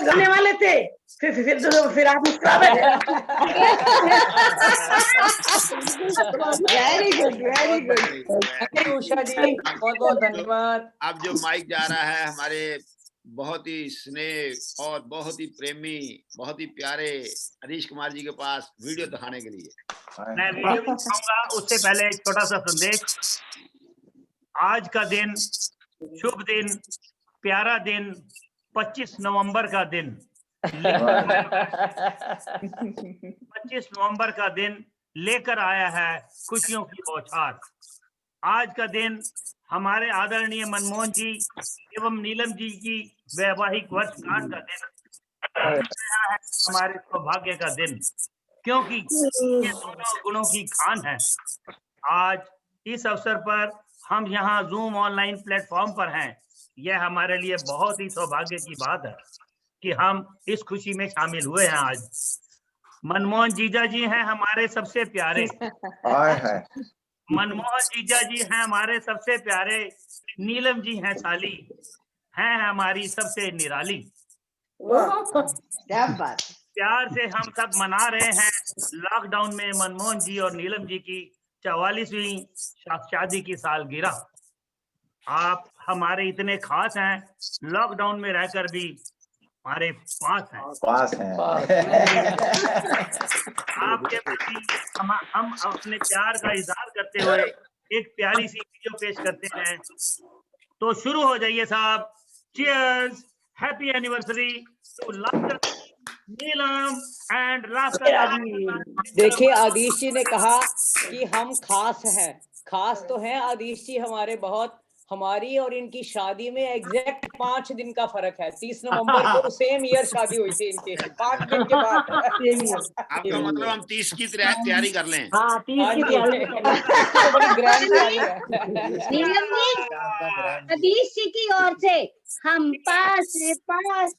जाने वाले थे, फिर आप मुस्कुरा बैठे। Very good, very good. Usha ji, बहुत बहुत धन्यवाद। अब जो माइक जा रहा है हमारे बहुत ही स्नेह और बहुत ही प्रेमी, बहुत ही प्यारे हरीश कुमार जी के पास वीडियो दिखाने के लिए। मैं वीडियो दिखाऊंगा, उससे पहले एक छोटा सा संदेश। आज का दिन, शुभ दिन, प्यारा दिन, 25 नवंबर का दिन, 25 नवंबर का दिन लेकर आया है खुशियों की बौछार। आज का दिन हमारे आदरणीय मनमोहन जी एवं नीलम जी की वैवाहिक वर्षगांठ का दिन है, हमारे सौभाग्य का दिन, क्योंकि ये दोनों गुणों की खान है। आज इस अवसर पर हम यहाँ जूम ऑनलाइन प्लेटफॉर्म पर हैं। यह हमारे लिए बहुत ही सौभाग्य की बात है कि हम इस खुशी में शामिल हुए हैं। आज मनमोहन जीजा जी हैं हमारे सबसे प्यारे, मनमोहन जीजा जी हैं हमारे सबसे प्यारे, नीलम जी हैं साली, हैं हमारी सबसे निराली। क्या बात। प्यार से हम सब मना रहे हैं लॉकडाउन में मनमोहन जी और नीलम जी की 44वीं शादी की सालगिरह। आप हमारे इतने खास हैं, लॉकडाउन में रहकर भी हमारे पास हैं। आपके प्रति हम अपने प्यार का इजहार करते हुए एक प्यारी सी वीडियो पेश करते हैं। तो शुरू हो जाइए साहब। Cheers, happy anniversary to Neelam and laughter. देखिए, आदिश जी ने कहा कि हम खास हैं। खास तो हैं आदिश जी हमारे बहुत। हमारी और इनकी शादी में एग्जैक्ट 5 दिन का फर्क है। 30 नवंबर को सेम ईयर शादी हुई थी इनके, 5 दिन के बाद। आपका मतलब हम 30 की तैयारी कर लें। हाँ, 30 की तैयारी बड़ी ग्रैंड तैयारी है। नीलम जी, आदिश जी की ओर से हम पास पास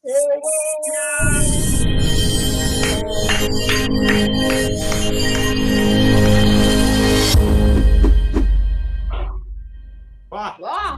वाह वाह।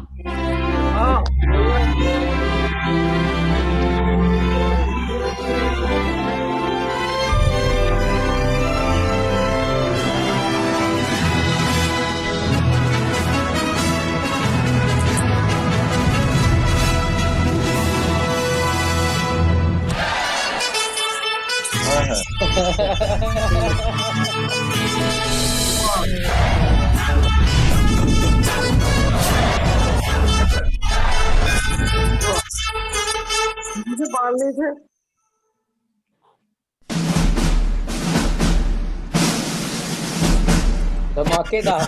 बांधने से धमाकेदार।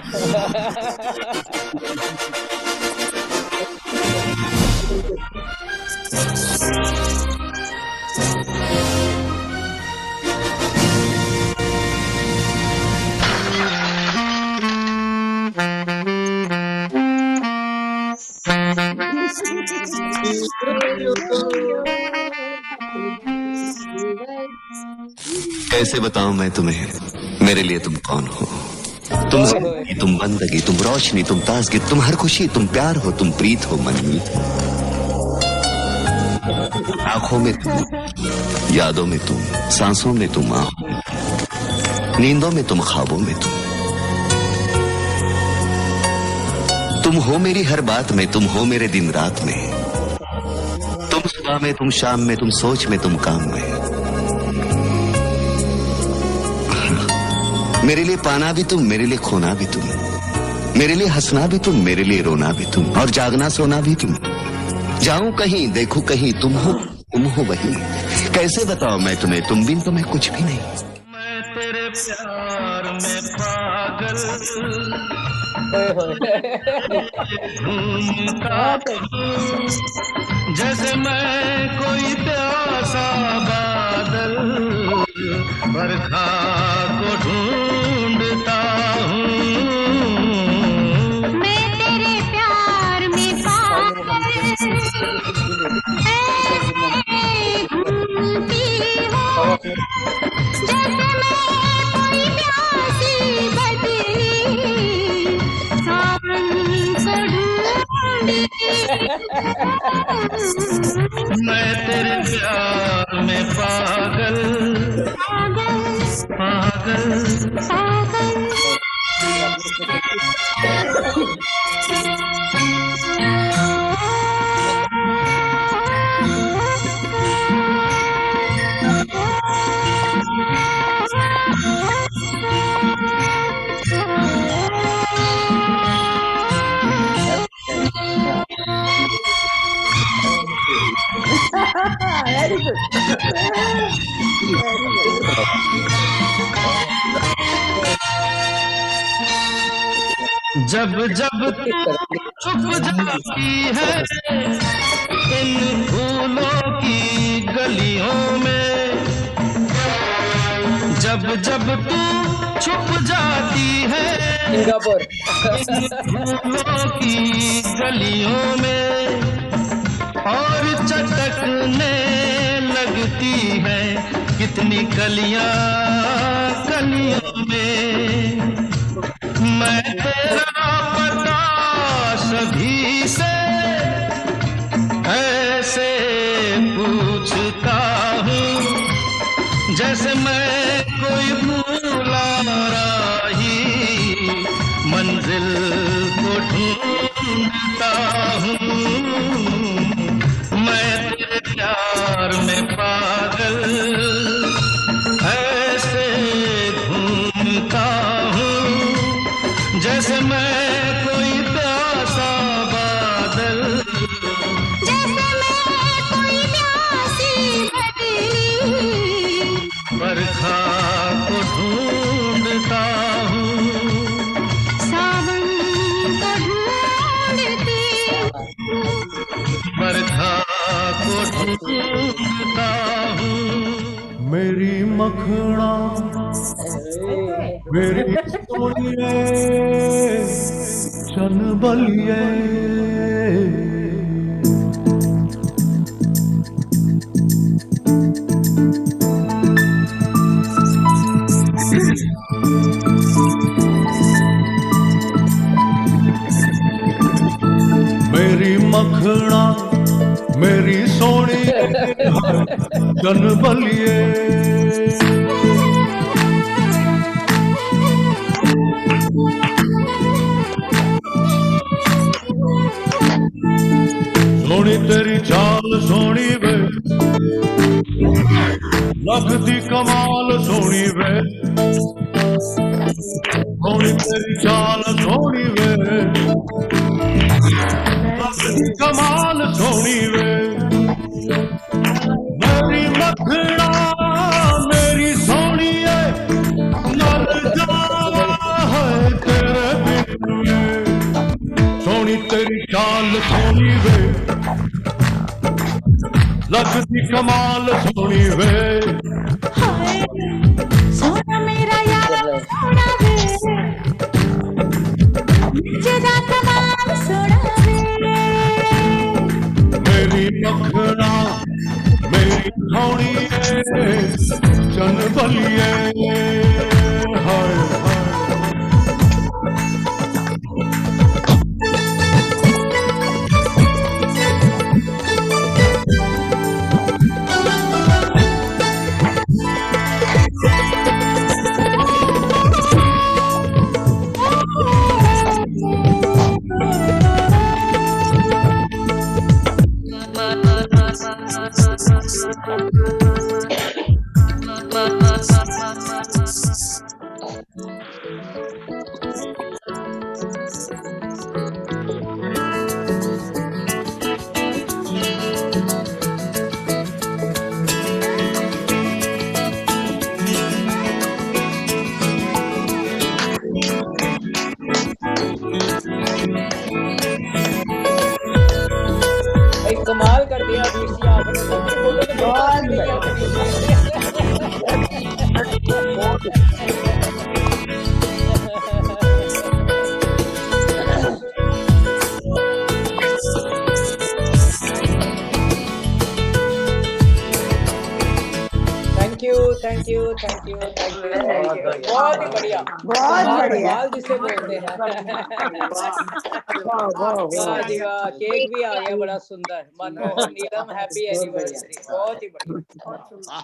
कैसे बताऊं मैं तुम्हें मेरे लिए तुम कौन हो। तुम जिंदगी, तुम बंदगी, तुम रोशनी, तुम ताजगी, तुम हर खुशी, तुम प्यार हो, तुम प्रीत हो मनमीत। आंखों में तुम, यादों में तुम, सांसों में तुम, आंखों में तुम, नींदों में तुम, ख्वाबों में तुम हो मेरी हर बात में, तुम हो मेरे दिन रात में, तुम सुबह में, तुम शाम में, तुम सोच में, तुम काम में। मेरे लिए पाना भी तुम, मेरे लिए खोना भी तुम, मेरे लिए हंसना भी तुम, मेरे लिए रोना भी तुम, और जागना सोना भी तुम। जाऊं कहीं, देखूं कहीं, तुम हो वही। कैसे बताओ मैं तुम्हें, तुम बिन तो मैं कुछ भी नहीं। मैं तेरे प्यार में पागल घूमता जैसे मैं कोई प्यासा बादल बरखा को ढूंढता हूँ। मैं तेरे प्यार में पागल घूमती हूँ जैसे मैं कोई प्यासी बदली सावन को ढूंढती हूँ। मैं तेरे प्यार पागल Very good. Very good. जब जब तू छुप जाती है इन फूलों की गलियों में, जब जब तू छुप जाती है सिंगापुर इन फूलों की गलियों में और चटकने लगती है कितनी कलियां कलियों में, मैं तेरा पता सभी से ऐसे पूछता हूँ जैसे मैं कोई भूला राही मंजिल को ढूंढता हूँ, मैं तेरे प्यार में पागल ऐसे घूमता हूँ जैसे मैं कोई प्यासा बादल, जैसे मैं कोई प्यासी नदी बरखा को ढूंढता हूँ, सावन को ढूंढती बरखा को ढूंढता हूँ। मेरी मखना मेरी सोनिए चनबलिए, मेरी मखना मेरी सोनी चनबलिए, सोनी तेरी चाल सोनी वे लगती कमाल सोनी वे, सोनी तेरी चाल सोनी वे लगती कमाल सोनी वे, मेरी मखना मेरी सोनी है मर जावा है तेरे बिन में, सोनी तेरी चाल सोनी वे लगती कमाल सोनी वे, सोना मेरा यार सोना वे जदा कमाल सोना वे, मेरी मखना मेरी सोनी चनबलिए हाय हाय। कमाल कर दिया ऋषि आपने, फोटो तो बहुत थैंक यू बहुत ही बढ़िया, बहुत बढ़िया। कमाल जिसे बोलते हैं। वाह जी वाह, केक भी आ गया बड़ा सुंदर। मनमोहन नीलम हैप्पी एनिवर्सरी, बहुत ही बढ़िया।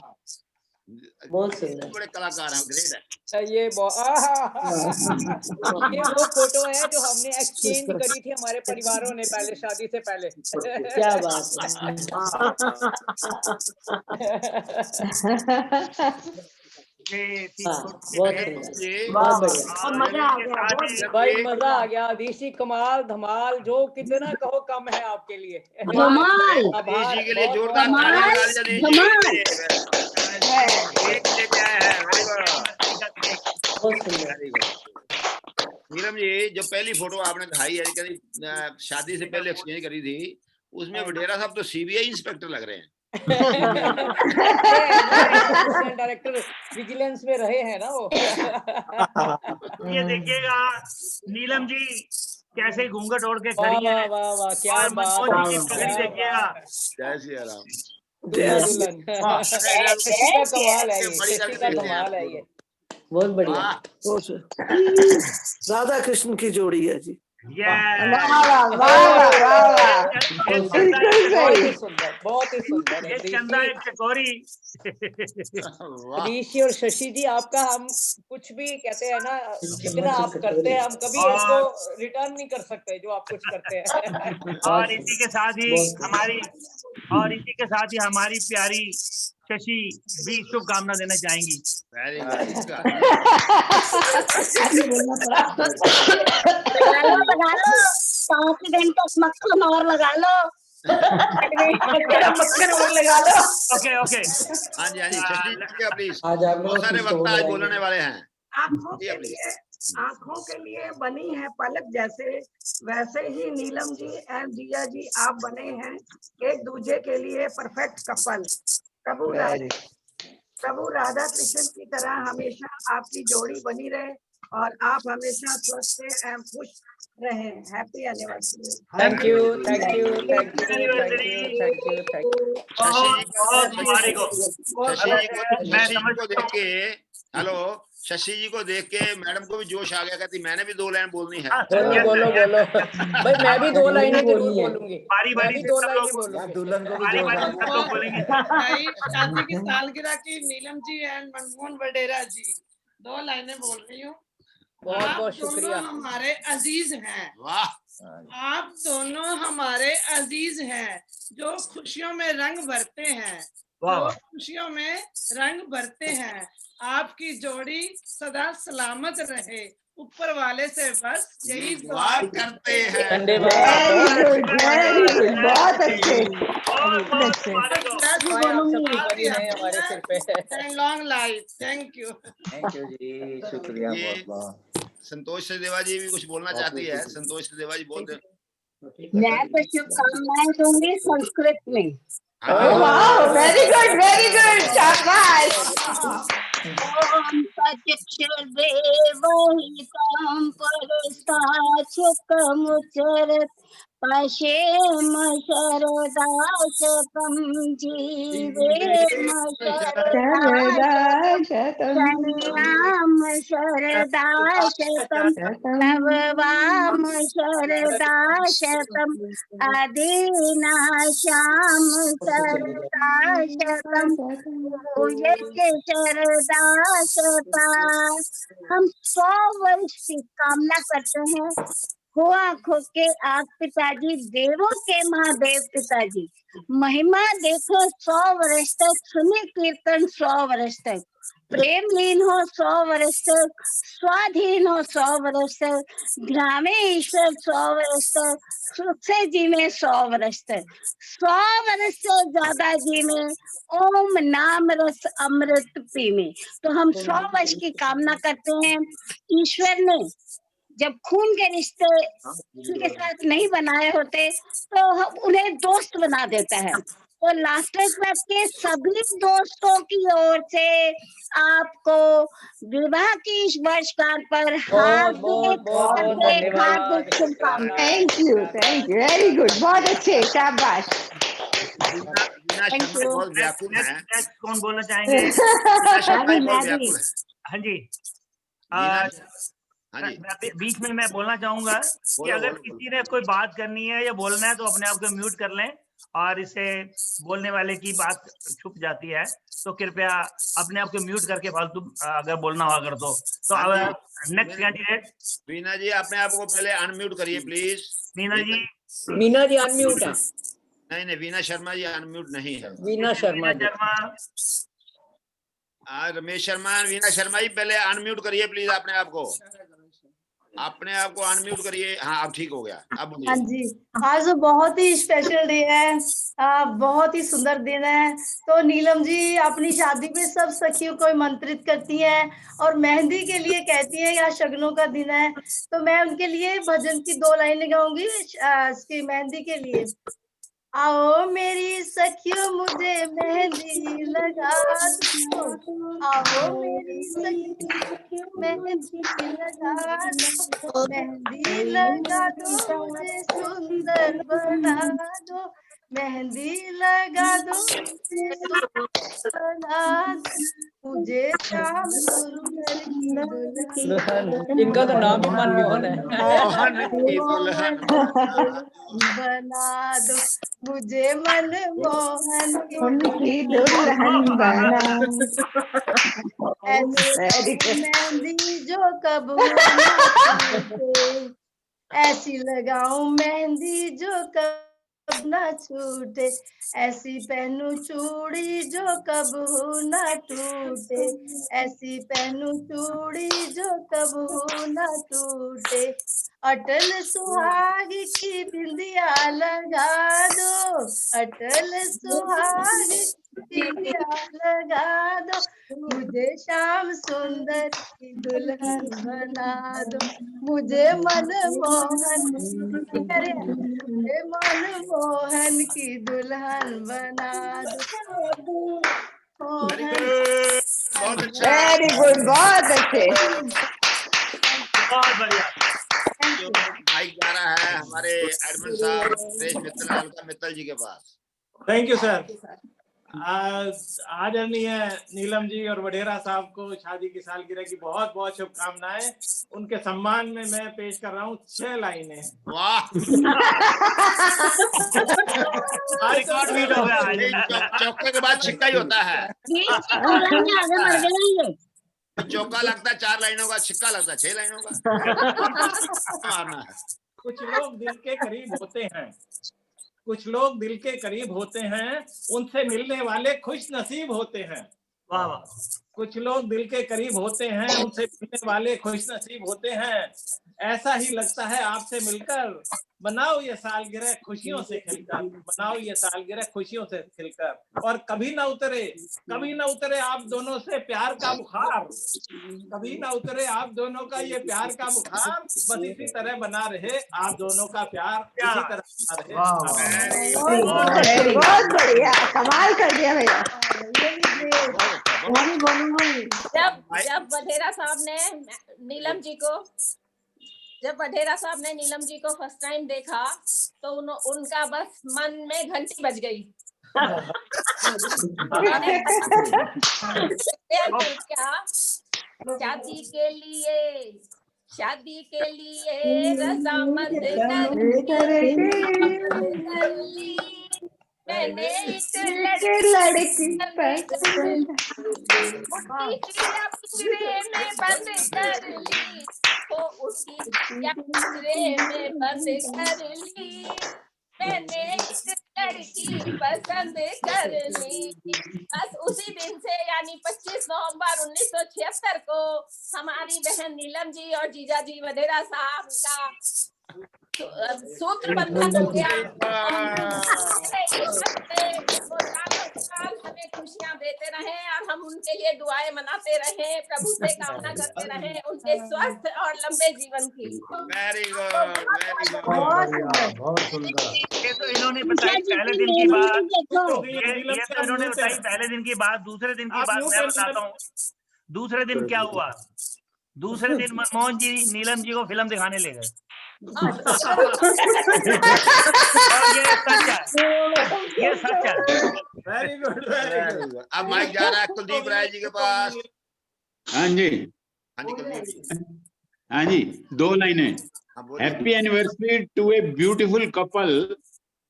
बहुत सुंदर। बड़े कलाकार हैं, ग्रेट है। ये वो फोटो है जो हमने एक्सचेंज करी थी हमारे परिवारों ने पहले, शादी से पहले। क्या बात ये थी हाँ, छोटी बहुत बहन। सुंदर, ये बहुत बढ़िया। और मजा आ इसके गया, साथ बहुत ही भाई मजा आ गया। अधीशी कमाल धमाल, जो कितना कहो कम है आपके लिए। धमाल अधीश जी के लिए बहुत जोरदार बहुत तालियां धमाल बजा दीजिए अधीश जी के धमाल लिए। केक लेके आए हैं, वेरी गुड, बहुत सुंदर। Very good. नीलम जी, जो पहली फोटो आपने दिखाई है, कभी शादी से पहले एक्सचेंज करी थी, उसमें वडेरा साहब तो सीबीआई इंस्पेक्टर लग रहे हैं। असिस्टेंट डायरेक्टर विजिलेंस में रहे हैं ना वो। ये देखिएगा नीलम जी कैसे घूंघट ओढ़ के वाह खड़ी वाह हैं, वाह वाह, क्या और बात मनमोहन जी है, की पगड़ी क्या देखिएगा। बात है। जय श्री राम। दुल्हन वाह। शशि का कमाल है, ये बड़ी शशि करके का देखते हैं कमाल है आप। ये। बहुत बढ़िया। वाह, राधा कृष्ण की जोड़ी है जी। बहुत ही सुंदर, बहुत ही सुंदर। ये चंदा एक चकोरी। वाह। ऋषि और शशि जी, आपका हम कुछ भी कहते हैं ना, जितना आप करते हैं हम कभी और- इसको रिटर्न नहीं कर सकते जो आप कुछ करते हैं। और इसी के साथ ही बहुत इसी के साथ ही हमारी प्यारी शशि भी शुभकामना देना चाहेंगी। Very good. लगा लो 5 दिन तक मक्खन और लगा लो। मक्खन और लगा लो। Okay okay. हाँ जी, हाँ जी, शशि जी प्लीज। आज आप लोग बहुत सारे कुछ तो वक्ता आज बोल बोलने वाले हैं। आंखों के लिए बनी है पलक जैसे, वैसे ही नीलम जी एंड जिया जी आप बने हैं एक दूसरे के लिए परफेक्ट कपल। प्रभु राधा कृष्ण की तरह हमेशा आपकी जोड़ी बनी रहे और आप हमेशा स्वस्थ एवं खुश रहे। Happy anniversary. Thank you, thank you, thank you, thank you, thank you, thank you. बहुत मुबारक हो। शशि जी को देख के, हेलो, शशि जी को देख के मैडम को भी जोश आ गया, कहती मैंने भी 2 लाइन बोलनी है। बोलो बोलो बोलो भाई, मैं भी 2 लाइनें जरूर बोलूंगी। बारी मैं बारी भी से 2 सब लाइनें लोग बोलूंगी। दुल्हन को भी बारी जोश बारी आ से सब लोग बोलेंगे। शादी की सालगिरह की नीलम जी एंड मनमोहन वडेरा जी 2 लाइनें बोल रही हूँ। बहुत बहुत शुक्रिया। हमारे अजीज हैं। वाह। आप दोनों हमारे अजीज हैं जो खुशियों में रंग भरते हैं, वाह। खुशियों में रंग भरते हैं। आपकी जोड़ी सदा सलामत रहे, ऊपर वाले से बस यही दुआ करते हैं। ठंडे बहुत अच्छे। बहुत मुबारक हो। आप सबकी बनी है हमारे सिर पे। Long life. Thank you. Thank you ji, शुक्रिया बहुत बहुत। संतोष सचदेवा जी भी कुछ बोलना चाहती है। संतोष सचदेवा जी बोलते हैं। मैं तो शुभकामनाएं दूंगी संस्कृत में। वेरी गुड, वेरी गुड, शाबाश। ओम तच्चक्षुर्देवहितं परस्ताच्छुकमुच्चरत् पश्येम शरदाशतं जीवेम शरदाशतं शरदाशतं नववाम शरदाशतं अधीनाशाम शरदाशतं शरदाशता। हम 100 वर्ष की कामना करते हैं। हो आंखों के आप पिताजी, देवों के महादेव पिताजी, महिमा देखो 100 वर्ष तक, सुने कीर्तन 100 वर्ष तक, प्रेम लीन हो 100 वर्ष तक, स्वाधीन हो 100 वर्ष तक, ध्यामे ईश्वर 100 वर्ष तक, सुख से जी में 100 वर्ष तक, 100 वर्ष से ज्यादा जी में, ओम नाम रस अमृत पी में। तो हम 100 वर्ष की कामना करते हैं। ईश्वर ने जब खून के रिश्ते उनके साथ नहीं बनाए होते तो उन्हें दोस्त बना देता है। तो लास्टर क्लब के सभी दोस्तों की ओर से आपको विवाह की इस वर्षगांठ पर हार्दिक शुभकामनाएं। थैंक यू, वेरी गुड, बहुत अच्छे, शाबाश। बहुत व्याकुल है। नेक्स्ट कौन बोलना चाहेंगे? हाँ जी। हाँ जी। बीच में मैं बोलना चाहूंगा कि अगर किसी ने कोई बात करनी है या बोलना है तो अपने आप को म्यूट कर लें और इसे बोलने वाले की बात छुप जाती है, तो कृपया अपने आप को म्यूट करके फालतू अगर बोलना हो अगर तो नेक्स्ट कैंडिडेट वीना जी, अपने आप को पहले अनम्यूट करिए प्लीज। मीना जी। मीना जी अनम्यूट है। नहीं नहीं, वीना शर्मा जी अनम्यूट नहीं है। वीना शर्मा जी। रमेश शर्मा, वीना शर्मा जी पहले अनम्यूट करिए प्लीज अपने आप को, अपने आप को अनम्यूट करिए। हाँ अब ठीक हो गया, अब हाँ बोलिए। जी, आज तो बहुत ही स्पेशल डे है, बहुत ही सुंदर दिन है। तो नीलम जी अपनी शादी में सब सखियों को आमंत्रित करती हैं और मेहंदी के लिए कहती हैं या शगनों का दिन है, तो मैं उनके लिए भजन की 2 लाइनें गाऊंगी इसकी मेहंदी के लिए। आओ मेरी सखियों मुझे मेहंदी लगा दो, आओ मेरी सखियों मेहंदी लगा दो, मेहंदी लगा दो मुझे सुंदर बना दो, मेहंदी लगा दो मुझे सुंदर बना दो, मुझे श्याम सुंदर की दुल्हन, इनका तो नाम ही मनमोहन है। मोहन की दुल्हन बना दो, मुझे मनमोहन उनकी दुल्हन बना। ऐसी मेहंदी जो कब न छूटे, ऐसी लगाऊं मेहंदी जो कब न छूटे, ऐसी पहनूं चूड़ी जो कब हो न टूटे, ऐसी पहनूं चूड़ी जो कब हो न टूटे, अटल सुहाग की बिंदिया लगा दो, अटल सुहाग की बिंदिया लगा दो, मुझे श्याम सुंदर की दुल्हन बना दो, मुझे मनमोहन, मुझे मनमोहन की दुल्हन बना दो। बहुत अच्छा, वेरी गुड, बहुत अच्छे। बहुत बढ़िया। माइक जा रहा है हमारे एडमिन साहब सुरेश मित्तल, अलका मित्तल जी के पास। Thank you sir. आदरणीय नीलम जी और वडेरा साहब को शादी की सालगिरह की बहुत बहुत शुभकामनाएं। उनके सम्मान में मैं पेश कर रहा हूँ 6 लाइनें। वाह रिकॉर्ड बीट हो गया। चौके के बाद छिक्का ही होता है। चौका लगता है 4 लाइनों का, छिक्का लगता है 6 लाइनों का। मारना है। कुछ लोग दिल के करीब होते हैं, कुछ लोग दिल के करीब होते हैं, उनसे मिलने वाले खुश नसीब होते हैं। वाह वाह। कुछ लोग दिल के करीब होते हैं, उनसे मिलने वाले खुश नसीब होते हैं। ऐसा ही लगता है आपसे मिलकर, बनाओ ये सालगिरह खुशियों से खिलकर, बनाओ ये सालगिरह खुशियों से खिलकर। और कभी ना उतरे आप दोनों से प्यार का बुखार, कभी ना उतरे आप दोनों का ये प्यार का बुखार, बस इसी तरह बना रहे आप दोनों का प्यार, इसी तरह बना रहे। बहुत बढ़िया, कमाल कर दिया भैया। जब वडेरा साहब ने नीलम जी को फर्स्ट टाइम देखा तो उनका बस मन में घंटी बज गई। क्या शादी के लिए रजामंद कर ली मैंने एक लड़की पसंद में बंद कर ली, तो उसकी पिंजरे में बंद कर ली मैंने एक लड़की पसंद कर ली। बस उसी दिन से यानी 25 नवंबर 1976 को हमारी बहन नीलम जी और जीजा जी वडेरा साहब का सूत्र बंधन हो गया। हमें खुशियां देते रहे और हम उनके लिए दुआएं मनाते रहे, प्रभु से कामना करते रहे उनके स्वस्थ और लंबे जीवन की। वेरी गुड, बहुत सुंदर। ये तो इन्होंने बताई पहले दिन की बात, ये तो इन्होंने बताई पहले दिन की बात। दूसरे दिन की बात मैं बताता हूँ। दूसरे दिन क्या हुआ? दूसरे दिन मनमोहन जी नीलम जी को फिल्म दिखाने ले गए। और ये सच है। Very good. अब माइक जा रहा है कुलदीप राय जी के पास। हाँ जी कुलदीप जी। हाँ जी, 2 लाइनें। Happy anniversary to a beautiful couple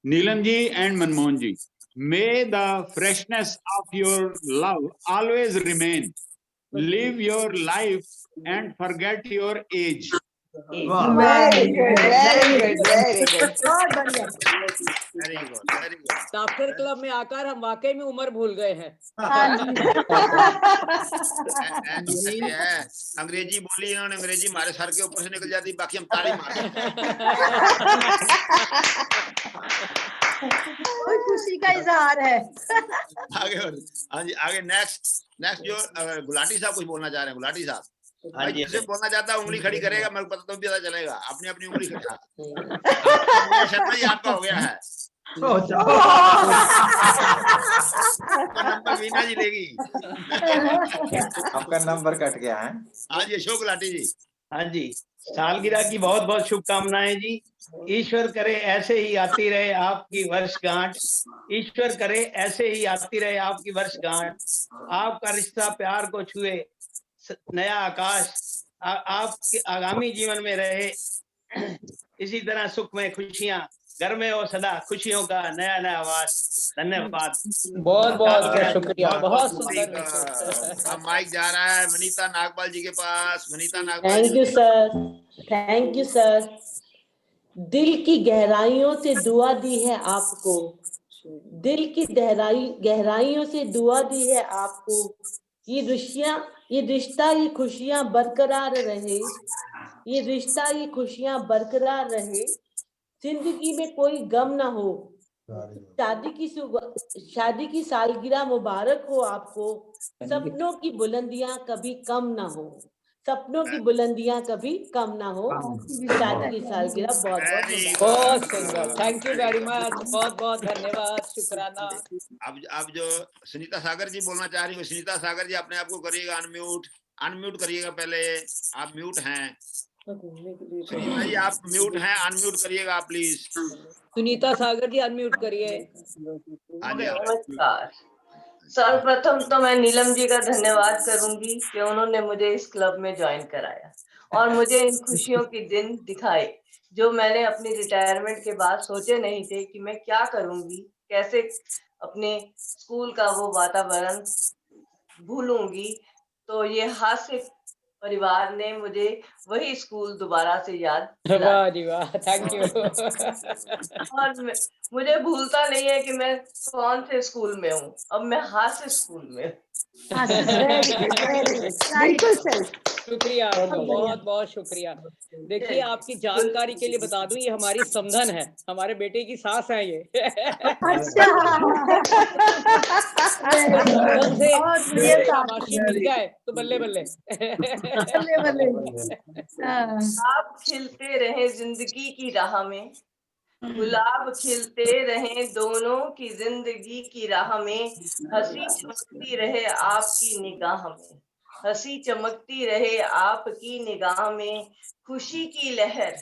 Neelam ji and Manmohan ji, may the freshness of your love always remain. Live your life and forget your age. Very good, very good, very good. बहुत बढ़िया। Very good, very good. Doctor club में आकर हम वाकई में उम्र भूल गए हैं। यही है, अंग्रेजी बोली इन्होंने, अंग्रेजी हमारे सर के ऊपर से निकल जाती, बाकी हम ताली मारते। कोई खुशी का इजहार है। आगे हाँ जी, आगे नेक्स्ट जो गुलाटी साहब कुछ बोलना चाह रहे हैं। गुलाटी साहब, भाई जिसे बोलना चाहता है उंगली खड़ी करेगा, मेरे को पता तो भी पता चलेगा। अपनी अपनी उंगली खड़ा। शर्मा जी आपका हो गया है। नंबर वीना जी लेगी। आपका नंबर कट गया है। हाँ जी, अशोक गुलाटी जी। हाँ जी, सालगिरह की बहुत बहुत शुभकामनाएं जी। ईश्वर करे ऐसे ही आती रहे आपकी वर्षगांठ। ईश्वर करे ऐसे ही आती रहे आपकी वर्षगांठ। आपका रिश्ता प्यार को छुए नया आकाश आपके आगामी जीवन में रहे। इसी तरह सुख में खुशियां घर में हो सदा, खुशियों का नया नया आवाज। धन्यवाद, बहुत बहुत शुक्रिया, बहुत सुंदर। अब माइक जा रहा है वनीता नागपाल जी के पास। Vanita Nagpal. Thank you sir, thank you sir. दिल की गहराइयों से दुआ दी है आपको, दिल की गहराइयों से दुआ दी है आपको। ये रिश्ता, ये खुशियां बरकरार रहे, ये रिश्ता, ये खुशियां बरकरार रहे। जिंदगी में कोई गम ना हो। शादी की सालगिरह मुबारक हो आपको। सपनों की बुलंदियां कभी कम ना हो, सपनों की बुलंदियां कभी कम ना हो। शादी की सालगिरह बहुत बहुत सुंदर। थैंक यू वेरी मच, बहुत बहुत धन्यवाद, शुक्राना। अब जो सुनीता सागर जी बोलना चाह रही हो, सुनीता सागर जी अपने आप को करिएगा अनम्यूट करिएगा। पहले आप म्यूट हैं सुनीता जी, आप म्यूट हैं, अनम्यूट करिएगा आप प्लीज। सुनीता सागर जी अनम्यूट करिए। नमस्कार। सर्वप्रथम तो मैं नीलम जी का धन्यवाद करूंगी कि उन्होंने मुझे इस क्लब में ज्वाइन कराया और मुझे इन खुशियों के दिन दिखाए जो मैंने अपनी रिटायरमेंट के बाद सोचे नहीं थे कि मैं क्या करूंगी, कैसे अपने स्कूल का वो वातावरण भूलूंगी। तो ये हास्य परिवार ने मुझे वही स्कूल दोबारा से याद दिलाया। Thank you. और मुझे भूलता नहीं है कि मैं कौन से स्कूल में हूँ। अब मैं हास्य स्कूल में हूँ। बिल्कुल सही, शुक्रिया, बहुत बहुत शुक्रिया। देखिए, आपकी जानकारी के लिए बता दूं, ये हमारी समधन है, हमारे बेटे की सास है ये। शाबाशी मिल जाए तो बल्ले बल्ले। आप खिलते रहे जिंदगी की राह में, गुलाब खिलते रहे दोनों की जिंदगी की राह में। हंसी चमकती रहे आपकी निगाह में, हंसी चमकती रहे आपकी निगाह में। खुशी की लहर,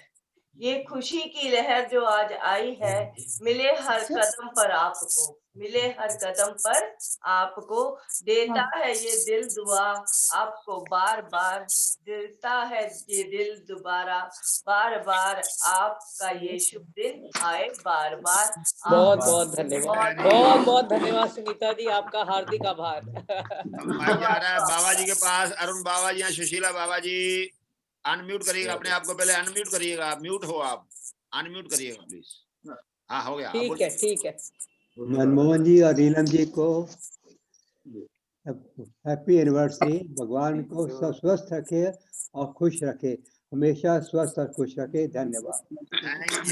ये खुशी की लहर जो आज आई है, मिले हर कदम पर आपको, मिले हर कदम पर आपको। देता है ये दिल दुआ आपको बार बार, देता है ये दिल दोबारा बार बार। आपका ये शुभ दिन आए बार बार। बहुत बहुत धन्यवाद, बहुत बहुत धन्यवाद सुनीता जी, आपका हार्दिक आभार। जा रहा है बाबा जी के पास, अरुण बाबा जी, सुशीला बाबा जी। अनम्यूट करिएगा अपने आप को, पहले अनम्यूट करिएगा। म्यूट हो आप, अनम्यूट करिएगा प्लीज। हाँ, हो गया। ठीक है, ठीक है। मनमोहन जी और नीलम जी को हैप्पी एनिवर्सरी। भगवान को सब स्वस्थ रखे और खुश रखे, हमेशा स्वस्थ और खुश रखे। धन्यवाद,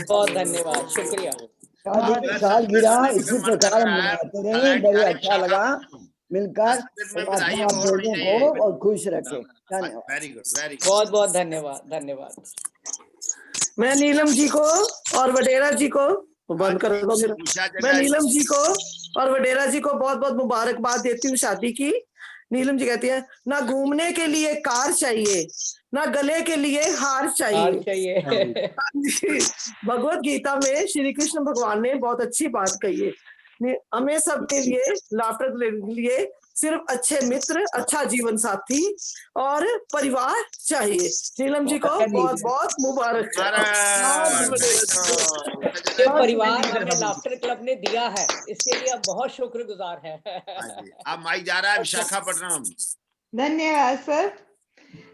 बहुत धन्यवाद, शुक्रिया। सालगिरह इसी प्रकार मनाते रहे, बड़े अच्छा लगा मिलकर। परमात्मा आप लोगों को और खुश रखे। धन्यवाद, वेरी गुड, वेरी गुड, बहुत बहुत धन्यवाद, धन्यवाद। मैं नीलम जी को और वडेरा जी को बंद कर दो। मैं नीलम जी को और वडेरा जी को बहुत बहुत मुबारकबाद देती हूँ शादी की। नीलम जी कहती है, ना घूमने के लिए कार चाहिए, ना गले के लिए हार चाहिए। भगवत गीता में श्री कृष्ण भगवान ने बहुत अच्छी बात कही है हमें सबके लिए लाफ्टर के लिए सिर्फ अच्छे मित्र, अच्छा जीवन साथी और परिवार चाहिए। नीलम जी को बहुत बहुत मुबारक। ये परिवार हमें लाफ्टर क्लब ने दिया है, इसके लिए आप बहुत शुक्रगुजार हैं। अब माइक जा रहा है विशाखापट्टनम। धन्यवाद सर।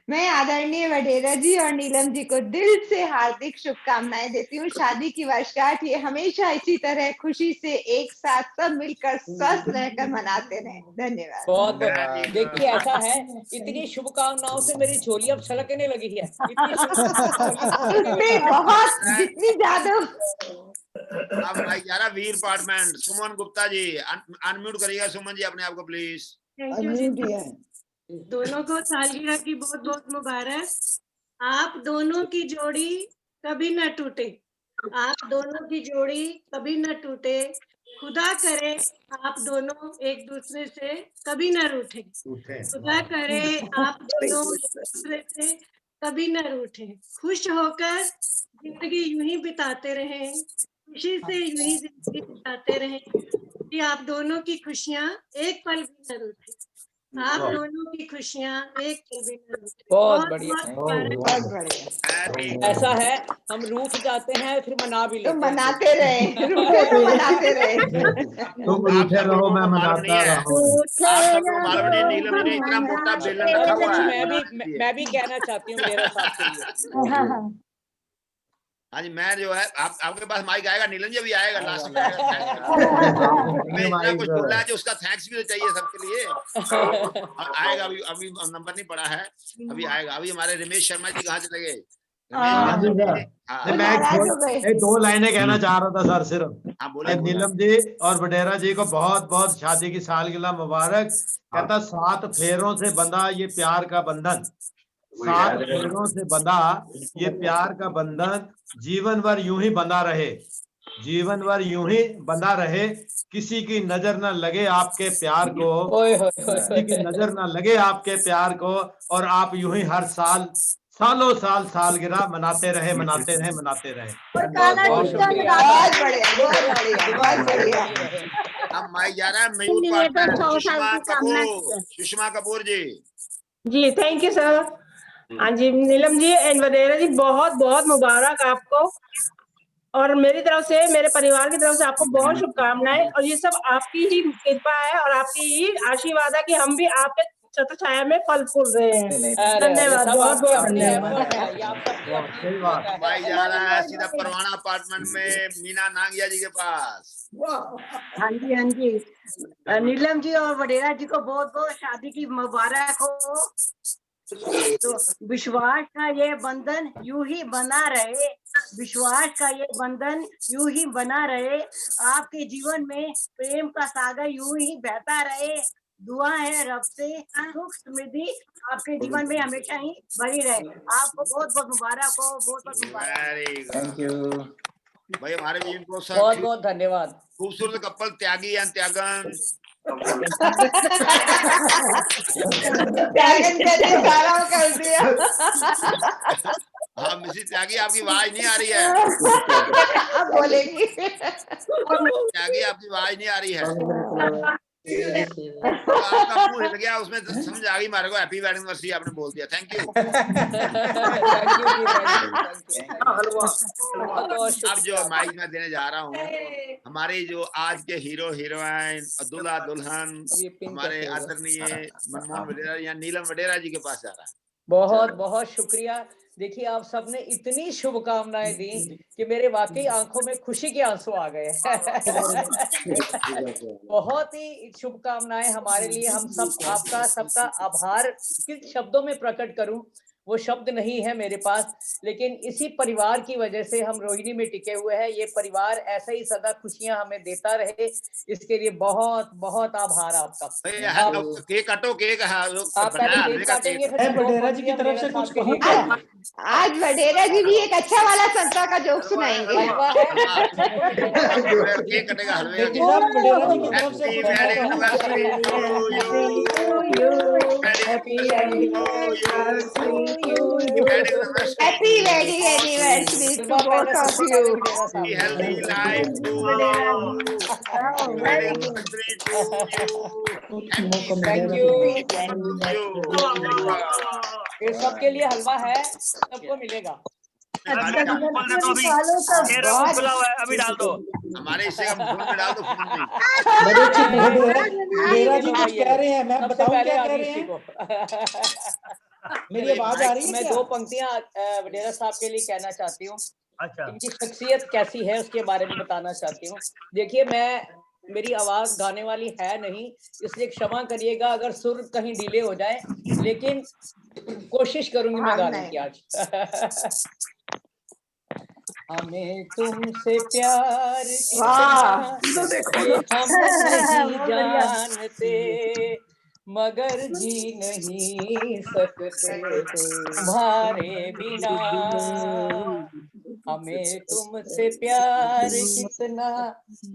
मैं आदरणीय वडेरा जी और नीलम जी को दिल से हार्दिक शुभकामनाएं देती हूँ। शादी की वर्षगांठ ये हमेशा इसी तरह खुशी से एक साथ सब मिलकर स्वस्थ रहकर मनाते रहें। धन्यवाद। बहुत बहुत। देखिए ऐसा है, इतनी शुभकामनाओं से मेरी झोली अब छलकने लगी है। बहुत जितनी ज्यादा। अब माइक जा रहा वीर पार्टमेंट सुमन गुप्ता जी। अनम्यूट करिएगा सुमन जी अपने आप को प्लीज। दोनों को सालगिरह की बहुत बहुत मुबारक। आप दोनों की जोड़ी कभी न टूटे, आप दोनों की जोड़ी कभी न टूटे। खुदा करे आप दोनों एक दूसरे से कभी न रूठे। खुदा करे आप दोनों एक दूसरे से कभी न रूठे। खुश होकर जिंदगी यूं ही बिताते रहें, खुशी से यूं ही जिंदगी बिताते रहें कि आप दोनों की खुशियां एक पल भी न रूठे। आप दोनों की खुशियां एक पल भी न रूठे। बहुत बढ़िया, बहुत बढ़िया। ऐसा है, हम रूठ जाते हैं फिर मना भी लेते हैं। मनाते रहे, रूठे तो मनाते रहे। तुम रूठे रहो मैं मनाता रहूं। नीलम ने इतना मोटा बेलन रखा हुआ है। मैं भी कहना चाहती हूँ मेरे साथ के लिए। हाँ जी, मैं जो है आपके पास माइक आएगा, नीलम जी भी आएगा लास्ट में। मैं इतना कुछ बोल रहा है कि उसका थैंक्स भी तो चाहिए सबके लिए। आएगा अभी नंबर नहीं पड़ा है, अभी आएगा। अभी हमारे रमेश शर्मा जी कहाँ चले गए? मैं 2 लाइनें कहना चाह रहा था सर सिर्फ। नीलम जी और वडेरा जी को बहुत बहुत शादी की सालगिरह मुबारक। कहता 7 फेरों से बंधा ये प्यार का बंधन, 7 फेरों से बंधा ये प्यार का बंधन जीवन भर यूं ही बंधा रहे, जीवन भर यूं ही बंधा रहे। किसी की नजर न लगे आपके प्यार को, किसी की नजर न लगे आपके प्यार को, और आप यूं ही हर साल सालों साल सालगिरह मनाते रहे, मनाते रहे, मनाते रहे। बहुत बढ़िया, बहुत बढ़िया। अब माइक जा रहा है मयूर पार्टनर सुषमा कपूर जी। जी थैंक यू सर। हाँ जी नीलम जी एंड वडेरा जी बहुत बहुत मुबारक आपको, और मेरी तरफ से, मेरे परिवार की तरफ से आपको बहुत शुभकामनाएं। और ये सब आपकी ही कृपा है और आपकी ही आशीर्वाद है कि हम भी आपके छत्र छाया में फल फूल रहे हैं। धन्यवाद, बहुत बहुत धन्यवाद। भाई जा रहा है सीधा परवाना अपार्टमेंट में मीना नागिया जी के पास। हाँ जी नीलम जी और वडेरा जी को बहुत बहुत शादी की मुबारक हो। तो विश्वास का ये बंधन यूं ही बना रहे, विश्वास का ये बंधन यूं ही बना रहे। आपके जीवन में प्रेम का सागर यूं ही बहता रहे। दुआ है रब से सुख समृद्धि आपके जीवन में हमेशा ही भरी रहे। आपको बहुत बहुत मुबारक हो, बहुत बहुत मुबारक। थैंक यू भाई। हमारे भी इनको बहुत बहुत धन्यवाद। खूबसूरत कपल त्यागी एंड त्यागन। सारा कर दिया। हाँ मिसेस त्यागी आपकी आवाज नहीं आ रही है। अब बोलेंगी। त्यागी आपकी आवाज नहीं आ रही है। आपका मुंह हिल गया, उसमें समझ आ गई हमारे को। हैप्पी वेडिंग एनिवर्सरी आपने बोल दिया। Thank you. अब जो माइक मैं देने जा रहा हूँ हमारे जो आज के हीरो हीरोइन दुल्हा दुल्हन हमारे आदरणीय मनमोहन वडेरा या नीलम वडेरा जी के पास जा रहा है। बहुत बहुत शुक्रिया। देखिए आप सबने इतनी शुभकामनाएं दी कि मेरे वाकई आंखों में खुशी के आंसू आ गए। बहुत ही शुभकामनाएं हमारे लिए। हम सब आपका सबका आभार किस शब्दों में प्रकट करूं, वो शब्द नहीं है मेरे पास। लेकिन इसी परिवार की वजह से हम रोहिणी में टिके हुए हैं। ये परिवार ऐसा ही सदा खुशियां हमें देता रहे, इसके लिए बहुत बहुत आभार आपका। केक काटो, केक आप केक काटेंगे वडेरा जी की तरफ से कुछ कहूं क्या? आज वडेरा जी भी एक अच्छा वाला संता का जोक सुनाएंगे। केक कटेगा हलवे। वडेरा जी की तरफ से Happy anniversary to you. Happy wedding anniversary to both of you. Healthy life to Very good. Thank you. ये सबके लिए हलवा है, सबको मिलेगा। अभी डाल दो। हमारे हिस्से का फोन में डाल दो, फोन में। मेरा जी कुछ कह रहे हैं, मैं बताऊं क्या कह रहे हैं? मेरी आवाज आ रही है? मैं 2 पंक्तियां वडेरा साहब के लिए कहना चाहती हूँ। अच्छा। इनकी शख्सियत कैसी है उसके बारे में बताना चाहती हूँ। देखिए, मेरी आवाज गाने वाली है नहीं, इसलिए क्षमा करिएगा अगर सुर कहीं डिले हो जाए, लेकिन कोशिश करूंगी मैं गाने की आज। हमें तुमसे प्यार कितना ये हम नहीं जानते, मगर जी नहीं सकते तुम्हारे बिना। हमें तुमसे प्यार कितना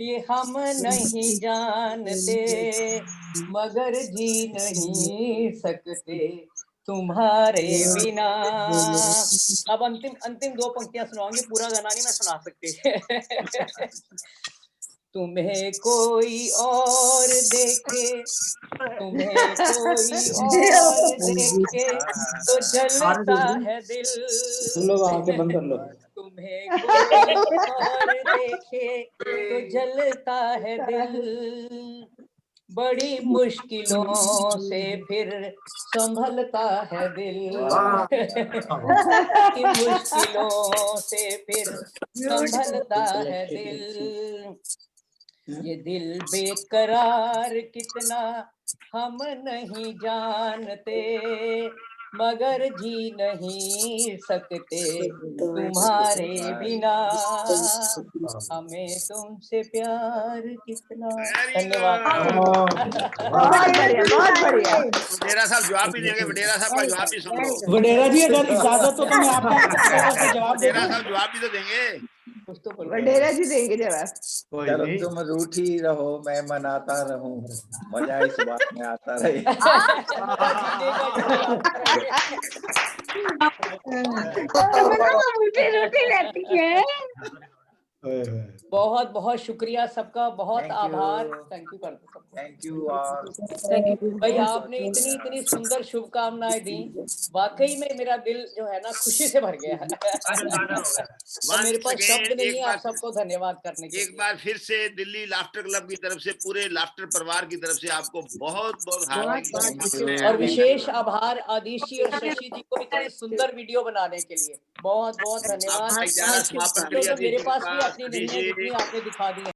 ये हम नहीं जानते, मगर जी नहीं सकते तुम्हारे बिना। अब अंतिम 2 पंक्तियां सुनाऊंगी, पूरा गाना नहीं मैं सुना सकती। तुम्हें कोई और देखे, तुम्हें कोई और देखे तो जलता है दिल। लोग आंखें बंद कर लो। तुम्हें कोई और देखे तो जलता है दिल, बड़ी मुश्किलों से फिर संभलता है दिल। बड़ी मुश्किलों से फिर संभलता है दिल। ये दिल बेकरार कितना हम नहीं जानते, मगर जी नहीं सकते तुम्हारे बिना। हमें तुमसे प्यार कितना। धन्यवाद। बहुत बढ़िया। वडेरा साहब जवाब भी देंगे, वडेरा साहब का जवाब भी सुन लो। वडेरा जी अगर इजाजत हो तो मैं आपका जवाब दे वडेरा साहब जवाब भी तो देंगे। वडेरा जी देंगे जवाब। चलो तुम रूठी रहो मैं मनाता रहूं, मजा इस बात में आता रहे। रोटी रहती है। बहुत बहुत शुक्रिया सबका, बहुत आभार। थैंक यू करते सबको। थैंक यू भाई, आपने इतनी सुंदर शुभकामनाएं दी, वाकई में मेरा दिल जो है ना खुशी से भर गया है। तो मेरे पास शब्द नहीं है आप सबको धन्यवाद करने के लिए। एक बार फिर से दिल्ली लाफ्टर क्लब की तरफ से, पूरे लाफ्टर परिवार की तरफ से आपको बहुत बहुत हार्दिक और विशेष आभार आदिश जी और शशि जी को इतनी सुंदर वीडियो बनाने के लिए बहुत बहुत धन्यवाद। मेरे पास भी अपनी नहीं है जितनी आपने दिखा दी है।